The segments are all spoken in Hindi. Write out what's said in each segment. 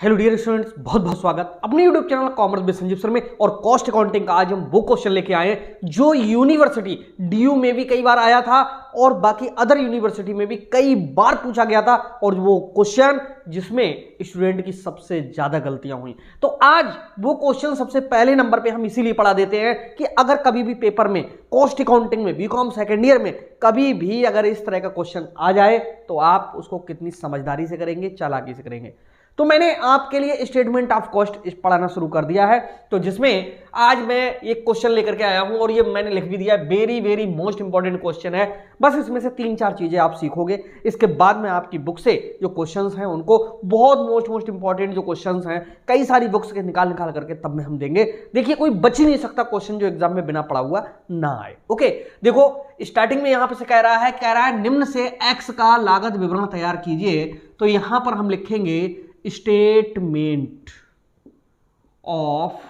हेलो डियर स्टूडेंट्स, बहुत बहुत स्वागत अपने YouTube channel commerce with Sanjeev sir में। और कॉस्ट अकाउंटिंग का आज हम वो क्वेश्चन लेके आए हैं जो यूनिवर्सिटी डीयू में भी कई बार आया था और बाकी अदर यूनिवर्सिटी में भी कई बार पूछा गया था, और वो क्वेश्चन जिसमें स्टूडेंट की सबसे ज्यादा गलतियां हुई। तो आज वो क्वेश्चन सबसे पहले नंबर पे हम इसीलिए पढ़ा देते हैं कि अगर कभी भी पेपर में कॉस्ट अकाउंटिंग में बीकॉम सेकेंड ईयर में कभी भी अगर इस तरह का क्वेश्चन आ जाए तो आप उसको कितनी समझदारी से करेंगे, चालाकी से करेंगे। तो मैंने आपके लिए स्टेटमेंट ऑफ कॉस्ट पढ़ाना शुरू कर दिया है, तो जिसमें आज मैं एक क्वेश्चन लेकर के आया हूं और ये मैंने लिख भी दिया है। Very very most important question है। बस इसमें से 3-4 चीजें आप सीखोगे। इसके बाद में आपकी बुक से जो क्वेश्चंस हैं उनको बहुत मोस्ट इंपॉर्टेंट जो क्वेश्चंस हैं कई सारी बुक्स के निकाल करके तब में हम देंगे। देखिए, कोई बच ही नहीं सकता क्वेश्चन जो एग्जाम में बिना पढ़ा हुआ ना आए। ओके, देखो स्टार्टिंग में यहां पे से कह रहा है निम्न से एक्स का लागत विवरण तैयार कीजिए। तो यहां पर हम लिखेंगे statement of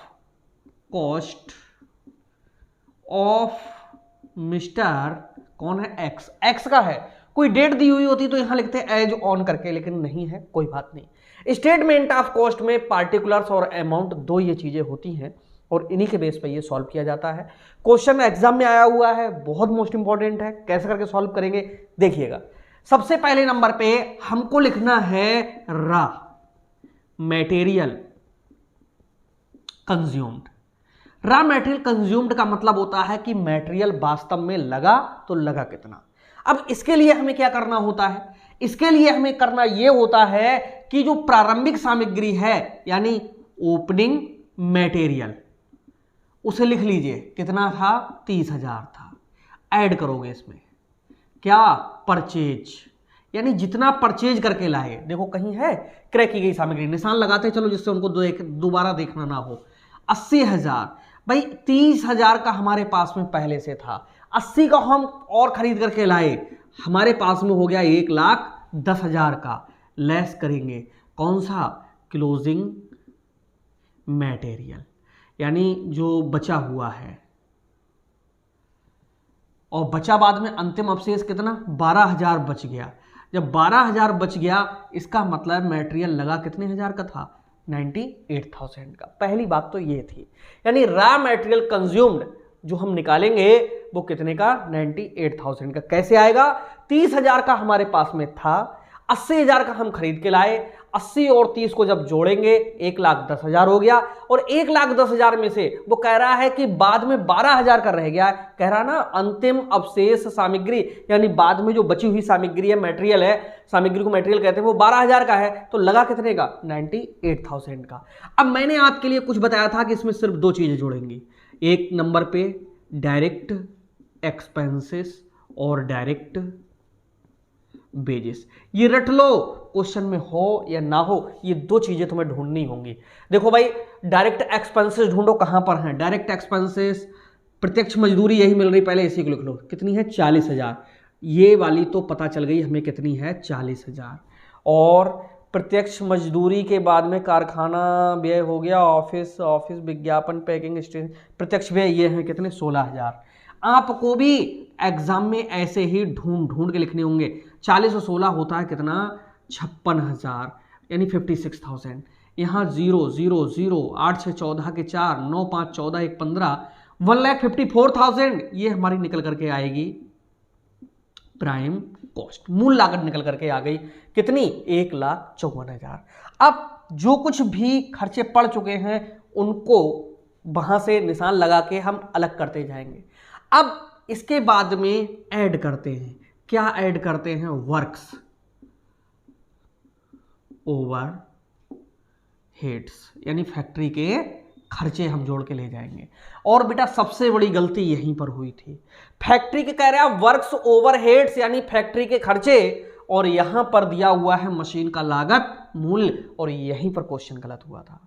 cost of mister कौन है, एक्स। एक्स का है, कोई डेट दी हुई होती तो यहां लिखते हैं एज ऑन करके, लेकिन नहीं है, कोई बात नहीं। स्टेटमेंट ऑफ कॉस्ट में पार्टिकुलर्स और अमाउंट दो ये चीजें होती हैं और इन्हीं के बेस पर ये सॉल्व किया जाता है। क्वेश्चन एग्जाम में आया हुआ है, बहुत मोस्ट इंपॉर्टेंट है। कैसे करके सॉल्व करेंगे देखिएगा। सबसे पहले नंबर पे हमको लिखना है रा material consumed. Raw material consumed का मतलब होता है कि मटेरियल वास्तव में लगा तो लगा कितना। अब इसके लिए हमें क्या करना होता है, इसके लिए हमें करना यह होता है कि जो प्रारंभिक सामग्री है यानी ओपनिंग मटेरियल उसे लिख लीजिए, कितना था, 30,000 था। ऐड करोगे इसमें क्या, परचेज, यानी जितना परचेज करके लाए। देखो कहीं है क्रैक की गई सामग्री, निशान लगाते चलो जिससे उनको दोबारा देखना ना हो। 80,000, भाई 30,000 का हमारे पास में पहले से था, 80 का हम और खरीद करके लाए, हमारे पास में हो गया 1,10,000 का। लेस करेंगे कौन सा, क्लोजिंग मटेरियल, यानी जो बचा हुआ है, और बचा बाद में अंतिम अवशेष कितना, 12,000 बच गया। जब 12,000 बच गया इसका मतलब मटेरियल लगा कितने हजार का था, 98,000 का। पहली बात तो ये थी, यानी रॉ मटेरियल कंज्यूम्ड जो हम निकालेंगे वो कितने का, 98,000 का। कैसे आएगा, 30,000 का हमारे पास में था, 80,000 का हम खरीद के लाए, 80 और 30 को जब जोड़ेंगे 1,10,000 हो गया। और 1,10,000 में से वो कह रहा है कि बाद में 12,000 का रह गया। कह रहा ना अंतिम अवशेष सामग्री, यानी बाद में जो बची हुई सामग्री है, मटेरियल है, सामग्री को मटेरियल कहते हैं, वो 12,000 का है। तो लगा कितने का, 98,000 का। अब मैंने आपके लिए कुछ बताया था कि इसमें सिर्फ दो चीजें जोड़ेंगी। एक नंबर पे डायरेक्ट एक्सपेंसेस और डायरेक्ट वेजेस। ये रट लो, क्वेश्चन में हो या ना हो, ये दो चीजें तुम्हें ढूंढनी होंगी। देखो भाई, डायरेक्ट एक्सपेंसेस ढूंढो कहां पर है। डायरेक्ट एक्सपेंसेस, प्रत्यक्ष मजदूरी यही मिल रही, पहले इसी को लिख लो, कितनी है, 40,000। ये वाली तो पता चल गई हमें कितनी है, 40,000। और प्रत्यक्ष मजदूरी के बाद में कारखाना व्यय हो गया, ऑफिस विज्ञापन, पैकिंग, स्टेशन, प्रत्यक्ष व्यय ये है कितने, 16,000। आपको भी एग्जाम में ऐसे ही ढूंढ के लिखने होंगे। 40 और 16 होता है कितना, 56,000, यानी 56,000। यहाँ 0 0 0, 8 6 14 के 4, 9 5 14 1 15, 1,54,000 ये हमारी निकल करके आएगी प्राइम कॉस्ट। मूल लागत निकल करके आ गई कितनी, 1,54,000। अब जो कुछ भी खर्चे पड़ चुके हैं उनको वहां से निशान लगा के हम अलग करते जाएंगे। अब इसके बाद में ऐड करते हैं, क्या ऐड करते हैं, वर्क्स ओवर हेड्स, यानी फैक्ट्री के खर्चे हम जोड़ के ले जाएंगे। और बेटा सबसे बड़ी गलती यहीं पर हुई थी, फैक्ट्री के कह रहे हैं वर्क्स ओवर हेड्स यानी फैक्ट्री के खर्चे, और यहां पर दिया हुआ है मशीन का लागत मूल्य, और यहीं पर क्वेश्चन गलत हुआ था।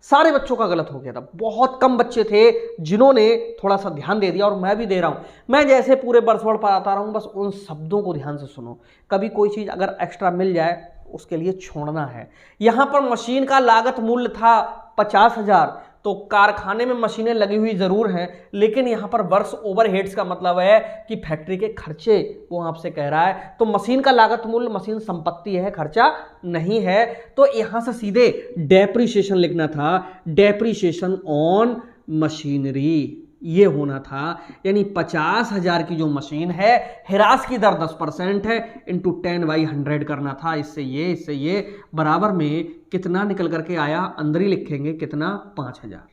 सारे बच्चों का गलत हो गया था। बहुत कम बच्चे थे जिन्होंने थोड़ा सा ध्यान दे दिया, और मैं भी दे रहा हूं। मैं जैसे पूरे वर्ड पढ़ाता रहा हूं, बस उन शब्दों को ध्यान से सुनो। कभी कोई चीज अगर एक्स्ट्रा मिल जाए उसके लिए छोड़ना है। यहां पर मशीन का लागत मूल्य था 50,000, तो कारखाने में मशीनें लगी हुई जरूर हैं, लेकिन यहां पर वर्क्स ओवरहेड्स का मतलब है कि फैक्ट्री के खर्चे वो आपसे कह रहा है। तो मशीन का लागत मूल्य, मशीन संपत्ति है, खर्चा नहीं है। तो यहां से सीधे डेप्रिसिएशन लिखना था, डेप्रिसिएशन ऑन मशीनरी ये होना था। यानी 50,000 की जो मशीन है, हिरास की दर 10% है, इंटू 10/100 करना था। इससे ये बराबर में कितना निकल करके आया, अंदर ही लिखेंगे कितना, 5,000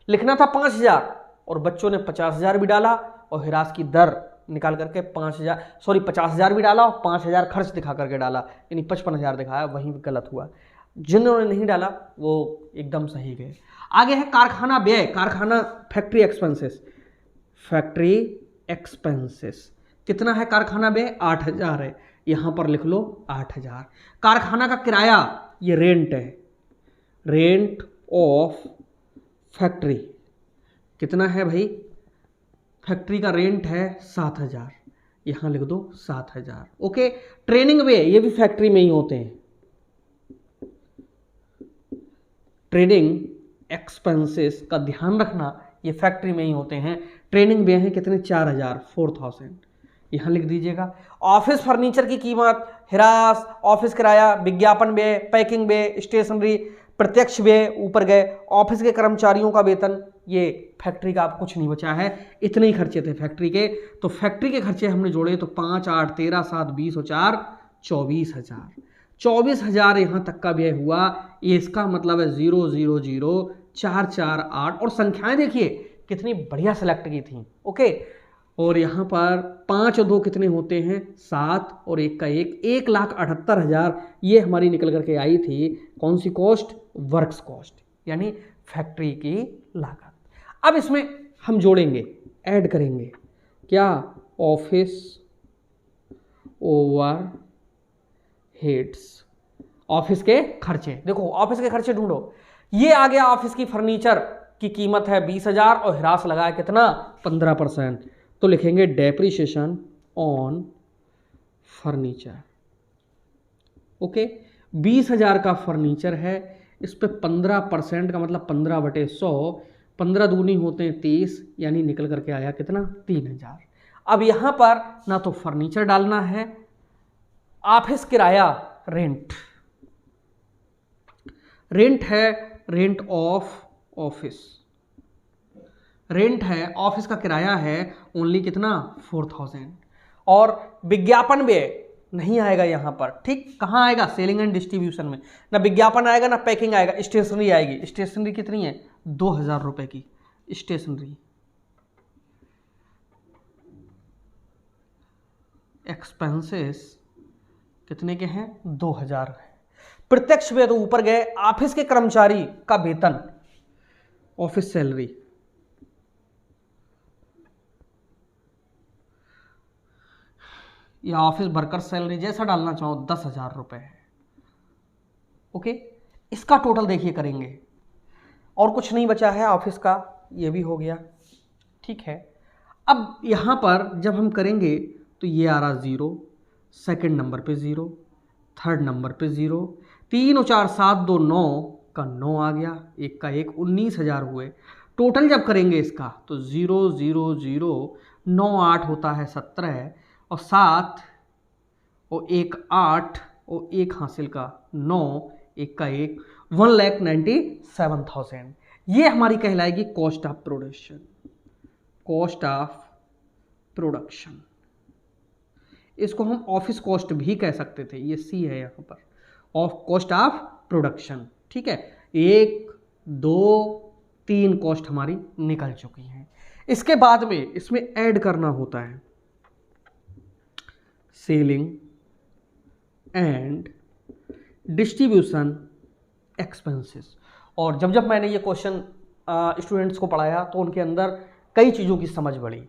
लिखना था 5,000, और बच्चों ने 50,000 भी डाला और हिरास की दर निकाल करके 50,000 भी डाला और 5,000 खर्च दिखा करके डाला, यानी 55,000 दिखाया, वहीं गलत हुआ। जिन्होंने नहीं डाला वो एकदम सही गए। आगे है कारखाना व्यय, कारखाना फैक्ट्री एक्सपेंसेस, फैक्ट्री एक्सपेंसेस कितना है कारखाना व्यय, 8,000 है, यहां पर लिख लो 8,000। कारखाना का किराया, ये रेंट है, रेंट ऑफ फैक्ट्री कितना है भाई, फैक्ट्री का रेंट है 7,000, यहां लिख दो 7,000। ओके, ट्रेनिंग व्यय, ये भी फैक्ट्री में ही होते हैं, ट्रेनिंग एक्सपेंसेस का ध्यान रखना, ये फैक्ट्री में ही होते हैं। ट्रेनिंग व्यय है कितने, 4,000, 4,000 यहां लिख दीजिएगा। ऑफिस फर्नीचर की कीमत, हिरास, ऑफिस किराया, विज्ञापन व्यय, पैकिंग व्यय, स्टेशनरी, प्रत्यक्ष व्यय ऊपर गए, ऑफिस के कर्मचारियों का वेतन, ये फैक्ट्री का अब कुछ नहीं बचा है, इतने ही खर्चे थे फैक्ट्री के। तो फैक्ट्री के खर्चे हमने जोड़े तो 5, 8, 13, 7, 20 और 4, 24,000। 24,000 यहां तक का व्यय हुआ। ये इसका मतलब है 0, 0, 0, 4, 4, 8, और संख्याएं देखिए कितनी बढ़िया सेलेक्ट की थी। ओके, और यहां पर 5 और 2 कितने होते हैं, 7, और 1 का 1, 1,78,000 ये हमारी निकल करके आई थी। कौन सी कॉस्ट, वर्क्स कॉस्ट, यानी फैक्ट्री की लागत। अब इसमें हम जोड़ेंगे, ऐड करेंगे क्या, ऑफिस ओवर हेड्स, ऑफिस के खर्चे। देखो ऑफिस के खर्चे ढूंढो, ये आ गया ऑफिस की फर्नीचर की कीमत है 20,000 और हिरास लगाया कितना, 15%। तो लिखेंगे डेप्रिसिएशन ऑन फर्नीचर। ओके, 20,000 का फर्नीचर है, इस पे 15% का मतलब 15/100, 15 दूनी होते हैं 30, यानी निकल करके आया कितना, 3,000। अब यहां पर ना तो फर्नीचर डालना है, ऑफिस किराया, रेंट, रेंट है, रेंट ऑफ ऑफिस, रेंट है, ऑफिस का किराया है ओनली कितना, 4,000। और विज्ञापन व्यय नहीं आएगा यहां पर, ठीक, कहां आएगा, सेलिंग एंड डिस्ट्रीब्यूशन में, ना विज्ञापन आएगा ना पैकिंग आएगा, स्टेशनरी आएगी। स्टेशनरी कितनी है, 2,000 रुपए की स्टेशनरी। एक्सपेंसेस कितने के हैं, 2,000 है। प्रत्यक्ष व्यय तो ऊपर गए, ऑफिस के कर्मचारी का वेतन, ऑफिस सैलरी, या ऑफिस वर्कर सैलरी, जैसा डालना चाहो, 10,000 रुपए है। ओके, इसका टोटल देखिए करेंगे, और कुछ नहीं बचा है ऑफिस का, ये भी हो गया, ठीक है। अब यहां पर जब हम करेंगे तो ये आ रहा 0, सेकेंड नंबर पे 0, थर्ड नंबर पे 0, 3 और 4, 7, 2, 9 का 9 आ गया, 1 का 1, 19,000 हुए। टोटल जब करेंगे इसका तो 0, 0, 0, 9, 8 होता है 17, और 7 और 1, 8 और 1 हासिल का 9, 1 का 1, 1,97,000। ये हमारी कहलाएगी cost of production, cost of production. इसको हम ऑफिस कॉस्ट भी कह सकते थे, ये सी है यहाँ पर, ऑफ कॉस्ट ऑफ प्रोडक्शन, ठीक है। 1, 2, 3 कॉस्ट हमारी निकल चुकी हैं। इसके बाद में इसमें ऐड करना होता है सेलिंग एंड डिस्ट्रीब्यूशन एक्सपेंसेस। और जब जब मैंने ये क्वेश्चन स्टूडेंट्स को पढ़ाया तो उनके अंदर कई चीज़ों की समझ बढ़ी,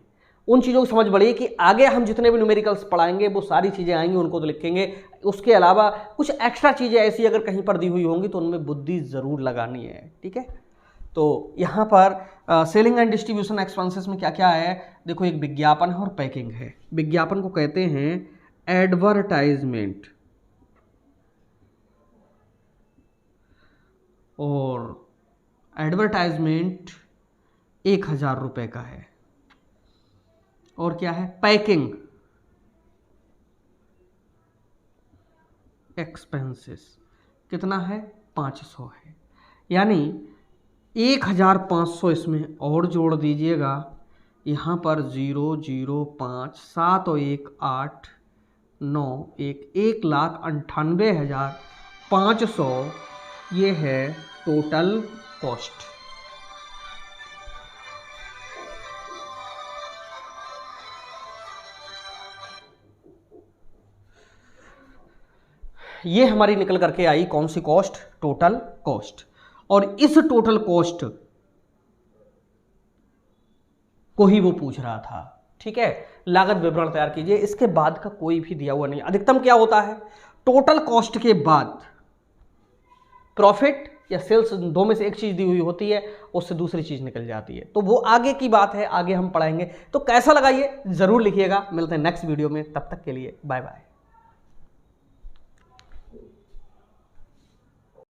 उन चीज़ों की समझ बढ़ी कि आगे हम जितने भी न्यूमेरिकल्स पढ़ाएंगे वो सारी चीज़ें आएंगी, उनको तो लिखेंगे। उसके अलावा कुछ एक्स्ट्रा चीज़ें ऐसी अगर कहीं पर दी हुई होंगी तो उनमें बुद्धि ज़रूर लगानी है, ठीक है। तो यहाँ पर सेलिंग एंड डिस्ट्रीब्यूशन एक्सपेंसेस में क्या क्या है, देखो एक विज्ञापन है और पैकिंग है। विज्ञापन को कहते हैं एडवर्टाइजमेंट, और एडवर्टाइजमेंट 1000 रुपये का है। और क्या है, पैकिंग एक्सपेंसेस कितना है, 500 है। यानी 1500 इसमें और जोड़ दीजिएगा, यहाँ पर 0 0 5 7 और 1 8 9 1,98,500 ये है टोटल कॉस्ट। ये हमारी निकल करके आई कौन सी कॉस्ट, टोटल कॉस्ट। और इस टोटल कॉस्ट को ही वो पूछ रहा था। ठीक है, लागत विवरण तैयार कीजिए, इसके बाद का कोई भी दिया हुआ नहीं। अधिकतम क्या होता है, टोटल कॉस्ट के बाद प्रॉफिट या सेल्स, दो में से एक चीज दी हुई होती है, उससे दूसरी चीज निकल जाती है। तो वो आगे की बात है, आगे हम पढ़ाएंगे। तो कैसा लगा ये जरूर लिखिएगा। मिलते हैं नेक्स्ट वीडियो में, तब तक के लिए बाय बाय।